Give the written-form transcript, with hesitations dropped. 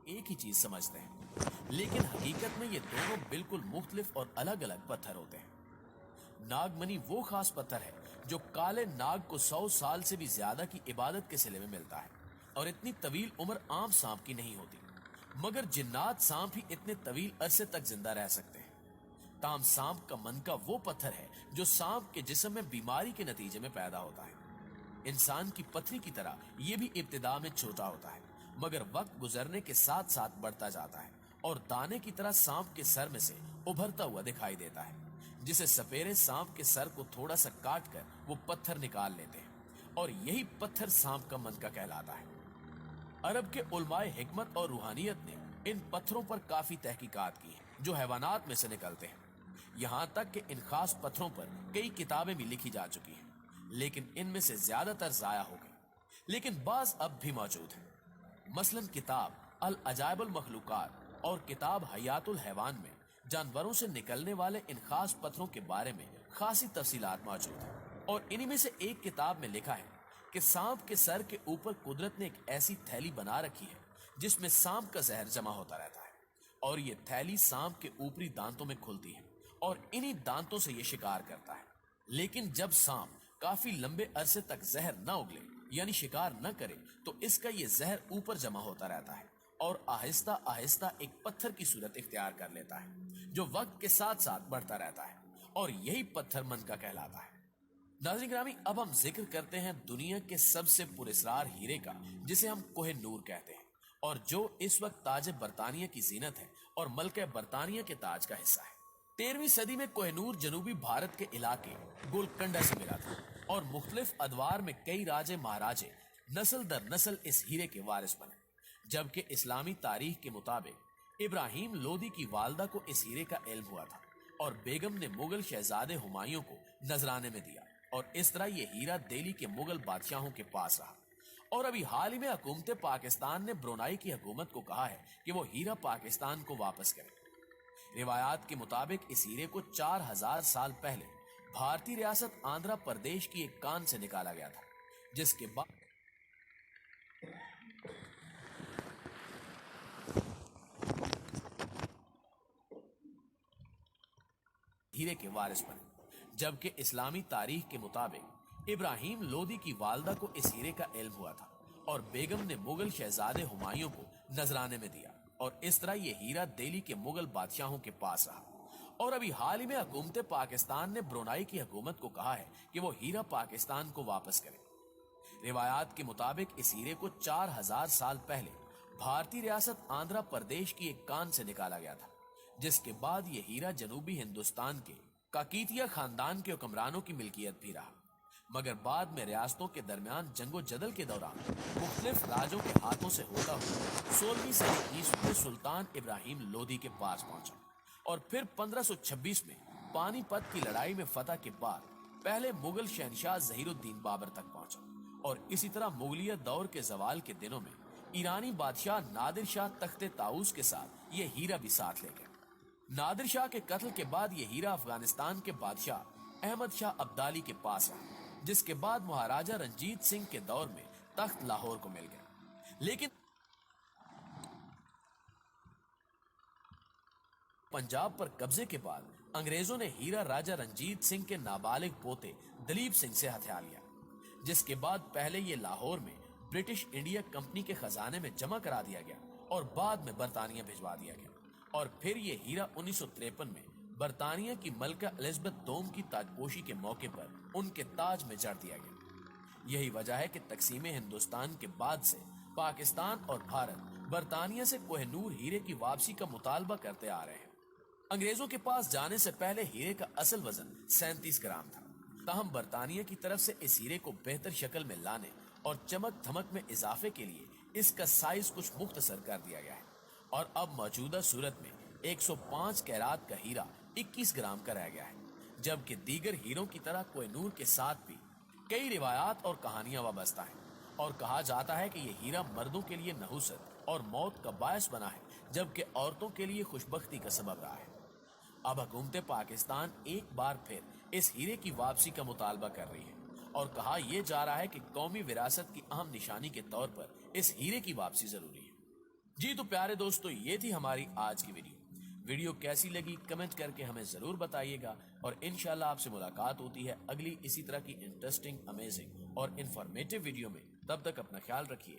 एक ही चीज समझते हैं, लेकिन हकीकत में ये दोनों बिल्कुल मुख्तलिफ और अलग अलग पत्थर होते हैं। नागमणि वो खास पत्थर है जो काले नाग को 100 साल से भी ज्यादा की इबादत के सिले में मिलता है, और इतनी तवील उम्र आम सांप की नहीं होती, मगर जिन्नात सांप ही इतने तवील अरसे तक जिंदा रह सकते हैं। ताम सांप का मनका वो पत्थर है जो सांप के जिस्म में बीमारी के नतीजे में पैदा होता है। इंसान की पथरी की तरह ये भी इब्तिदा में छोटा होता है, मगर वक्त गुजरने के साथ साथ बढ़ता जाता है और दाने की तरह सांप के सर में से उभरता हुआ दिखाई देता है, जिसे सपेरे सांप के सर को थोड़ा सा काट कर वो पत्थर निकाल लेते हैं, और यही पत्थर सांप का मनका कहलाता है। अरब के उलमाए हिकमत और रूहानियत ने इन पत्थरों पर काफी तहकीकात की है जो हैवानात में से निकलते हैं। यहाँ तक कि इन खास पत्थरों पर कई किताबें भी लिखी जा चुकी हैं, लेकिन इनमें से ज्यादातर जाया हो गई, लेकिन बाज अब भी मौजूद है। मसलन किताब अल अजाइबुल मखलूकात और किताब हयातुल हैवान में जानवरों से निकलने वाले इन खास पत्थरों के बारे में खासी तफसीलात मौजूद है, और इन्हीं में से एक किताब में लिखा है कि सांप के सर के ऊपर कुदरत ने एक ऐसी थैली बना रखी है जिसमें सांप का जहर जमा होता रहता है, और ये थैली सांप के ऊपरी दांतों में खुलती है और इन्हीं दांतों से ये शिकार करता है। लेकिन जब सांप काफी लंबे अरसे तक जहर न उगले यानी शिकार न करे, तो इसका ये जहर ऊपर जमा होता रहता है और आहिस्ता आहिस्ता एक पत्थर की सूरत इख्तियार कर लेता है जो वक्त के साथ साथ बढ़ता रहता है, और यही पत्थर मनका कहलाता है। नाज़रीन गिरामी, अब हम जिक्र करते हैं दुनिया के सबसे पुरस्कार हीरे का, जिसे हम कोहे नूर कहते हैं, और जो इस वक्त ताज बरतानिया की जीनत है और मल्के बरतानिया के ताज का हिस्सा है। 13वीं सदी में कोहिनूर जनूबी भारत के इलाके गोलकंडा से मिला था, और मुख्तलिफ अदवार में कई राजे महाराजे नस्ल दर नस्ल इस हीरे के वारिस बने, जबकि इस्लामी तारीख के मुताबिक इब्राहिम लोदी की वालदा को इस हीरे का इल्म हुआ था और बेगम ने मुगल शहजादे हुमायूं को नजराने में दिया, और इस तरह ये हीरा दिल्ली के मुगल बादशाहों के पास रहा। और अभी हाल ही में हुकूमत पाकिस्तान ने ब्रुनाई की हुकूमत को कहा है कि वो हीरा पाकिस्तान को वापस करे। रिवायात के मुताबिक इस हीरे को 4000 साल पहले भारतीय रियासत आंध्र प्रदेश की एक कान से निकाला गया था, जिसके बाद हीरे के वारिस बने, जबकि इस्लामी तारीख के मुताबिक इब्राहिम लोदी की वालदा को इस हीरे का इल्म हुआ था और बेगम ने मुगल शहजादे हुमायूं को नजराने में दिया, और इस तरह ये हीरा दिल्ली के मुगल बादशाहों के पास रहा। और अभी हाल ही में हुकूमत पाकिस्तान ने ब्रुनाई की हुकूमत को कहा है कि वो हीरा पाकिस्तान को वापस करे। रिवायात के मुताबिक इस हीरे को 4000 साल पहले भारतीय रियासत आंध्र प्रदेश की एक कान से निकाला गया था, जिसके बाद ये हीरा जनूबी हिंदुस्तान के काकीतिया खानदान के हुक्मरानों की मिल्कियत भी रहा, मगर बाद में रियासतों के दरमियान जंगो जदल के दौरान मुख्तलिफ राजों के हाथों से होता हुआ 16वीं सदी ईस्वी में सुल्तान इब्राहिम लोदी के पास पहुंचा, और फिर 1526 में पानीपत की लड़ाई में फतह के बाद पहले मुगल शहनशाह ज़हीरुद्दीन बाबर तक पहुंचा, और इसी तरह मुगलिया दौर के जवाल के दिनों में ईरानी बादशाह नादिर शाह तख्ते ताऊस के साथ ये हीरा भी साथ ले गए। नादिर शाह के कत्ल के बाद ये हीरा अफगानिस्तान के बादशाह अहमद शाह अब्दाली के पास रहा, जिसके बाद महाराजा रंजीत सिंह के दौर में तख्त लाहौर को मिल गया। लेकिन पंजाब पर कब्जे के बाद अंग्रेजों ने हीरा राजा रंजीत सिंह के नाबालिग पोते दलीप सिंह से हथिया लिया, जिसके बाद पहले ये लाहौर में ब्रिटिश इंडिया कंपनी के खजाने में जमा करा दिया गया और बाद में बरतानिया भिजवा दिया गया, और फिर ये हीरा 1953 में बरतानिया की मलका एलिजाबेथ दोम की ताजपोशी के मौके पर उनके ताज में जड़ दिया गया। यही वजह है कि तकसीम हिंदुस्तान के बाद से पाकिस्तान और भारत बरतानिया से कोहिनूर हीरे की वापसी का मुतालबा करते आ रहे हैं। अंग्रेजों के पास जाने से पहले हीरे का असल वजन 37 ग्राम था, ताहम बरतानिया की तरफ से इस हीरे को बेहतर शक्ल में लाने और चमक धमक में इजाफे के लिए इसका साइज कुछ मुख्तसर कर दिया गया है, और अब मौजूदा सूरत में 105 कैरात का हीरा 21 ग्राम का रह गया है, जबकि दीगर हीरों की तरह कोहिनूर के साथ भी कई रिवायात और कहानियां वाबस्ता हैं, और कहा जाता है कि यह हीरा मर्दों के लिए नहुसत और मौत का बायस बना है, जबकि औरतों के लिए खुशबख्ती का सबब रहा है। अब हुकूमत पाकिस्तान एक बार फिर इस हीरे की वापसी का मुतालबा कर रही है, और कहा यह जा रहा है कि कौमी विरासत की अहम निशानी के तौर पर इस हीरे की वापसी जरूरी है। جی تو پیارے دوستو، یہ تھی ہماری آج کی ویڈیو کیسی لگی کمنٹ کر کے ہمیں ضرور بتائیے گا، اور انشاءاللہ آپ سے ملاقات ہوتی ہے اگلی اسی طرح کی انٹرسٹنگ، امیزنگ اور انفارمیٹیو ویڈیو میں۔ تب تک اپنا خیال رکھیے۔